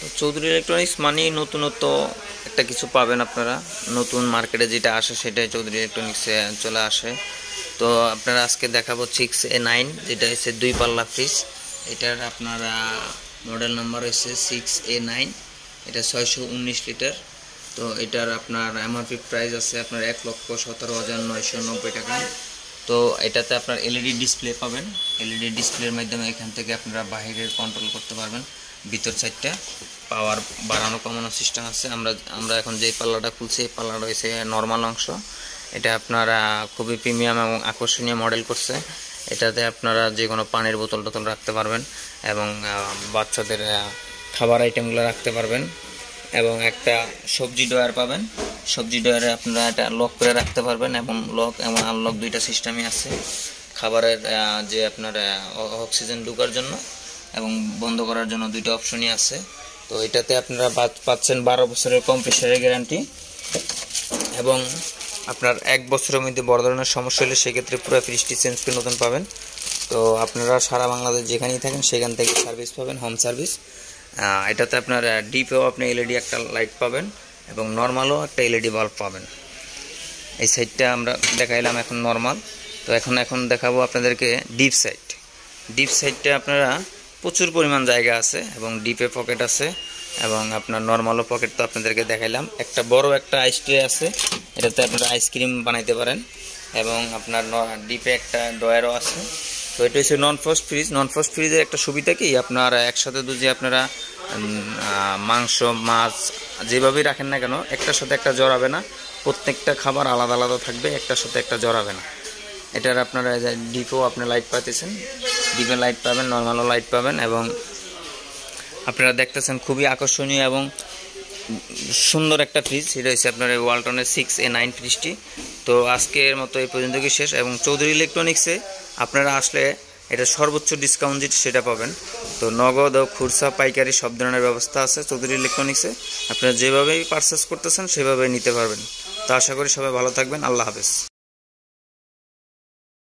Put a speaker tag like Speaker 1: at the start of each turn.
Speaker 1: তো চৌধুরী ইলেকট্রনিক্স মানে নতুনত্ব একটা কিছু পাবেন আপনারা। নতুন মার্কেটে যেটা আসে সেটাই চৌধুরী ইলেকট্রনিক্সে চলে আসে। তো আপনারা আজকে দেখাবো 6A9, যেটা হচ্ছে 2 পাল্লা ফ্রিজ। এটার আপনারা মডেল নাম্বার হচ্ছে 6A9। এটা 619 লিটার। তো এটার আপনার এমআরপি প্রাইস আছে আপনার 1,17,990 টাকা। তো এটাতে আপনার এলইডি ডিসপ্লে পাবেন। এলইডি ডিসপ্লের মাধ্যমে এখান থেকে আপনারা বাহিরের কন্ট্রোল করতে পারবেন। ভিতর সাইডটা পাওয়ার বাড়ানো কমানো সিস্টেম আছে। আমরা এখন যে পাল্লাটা খুলছি এই পাল্লাটা হচ্ছে নর্মাল অংশ। এটা আপনারা খুবই প্রিমিয়াম এবং আকর্ষণীয় মডেল করছে। এটাতে আপনারা যে কোনো পানির বোতল টোতল রাখতে পারবেন এবং বাচ্চাদের খাবার আইটেমগুলো রাখতে পারবেন। এবং একটা সবজি ড্রয়ার পাবেন। সবজি ড্রয়ারে আপনারা এটা লক করে রাখতে পারবেন এবং লক এবং আনলক দুইটা সিস্টেমই আছে। খাবারের যে আপনার অক্সিজেন ঢোকার জন্য এবং বন্ধ করার জন্য দুইটা অপশনই আছে। তো এটাতে আপনারা পাচ্ছেন 12 বছরের কম্প্রেসারের গ্যারান্টি এবং আপনার 1 বছরের মধ্যে বড় ধরনের সমস্যা হলে সেক্ষেত্রে পুরো ফ্রিজটি চেঞ্জ করে নতুন পাবেন। তো আপনারা সারা বাংলাদেশ যেখানেই থাকেন সেখান থেকে সার্ভিস পাবেন, হোম সার্ভিস। এটাতে আপনার ডিপেও আপনি এলইডি একটা লাইট পাবেন এবং নর্মালও একটা এলইডি বাল্ব পাবেন। এই সাইডটা আমরা দেখাইলাম এখন নর্মাল। তো এখন দেখাবো আপনাদেরকে ডিপ সাইড। ডিপ সাইডটা আপনারা প্রচুর পরিমাণ জায়গা আছে এবং ডিপে পকেট আছে এবং আপনার নর্মালও পকেট তো আপনাদেরকে দেখাইলাম। একটা বড় একটা আইস ট্রে আছে, এটাতে আপনারা আইসক্রিম বানাইতে পারেন এবং আপনার ডিপে একটা ড্রয়ারও আছে। তো এটা হচ্ছে নন ফ্রস্ট ফ্রিজ। নন ফ্রস্ট ফ্রিজের একটা সুবিধা কি, আপনার একসাথে যদি আপনারা মাংস মাছ যেভাবেই রাখেন না কেন একটার সাথে একটা জড়াবে না। প্রত্যেকটা খাবার আলাদা আলাদা থাকবে, একটার সাথে একটা জড়াবে না। এটার আপনারা ডিপেও আপনি লাইট পাচ্ছেন, ডিপে লাইট পাবেন, নর্মালও লাইট পাবেন এবং আপনারা দেখতেছেন খুবই আকর্ষণীয় এবং সুন্দর একটা ফ্রিজ। এটা হচ্ছে আপনার ওয়ালটনের 6A9 ফ্রিজটি। তো আজকের মতো এই পর্যন্ত কি শেষ। এবং চৌধুরী ইলেকট্রনিক্সে আপনারা আসলে এটা সর্বোচ্চ ডিসকাউন্ট যেটা সেটা পাবেন। তো নগদ ও খুচরা পাইকারি সব ধরনের ব্যবস্থা আছে চৌধুরী ইলেকট্রনিক্সে। আপনারা যেভাবেই পারচেস করতেছেন সেভাবেই নিতে পারবেন। তো আশা করি সবাই ভালো থাকবেন। আল্লাহ হাফেজ।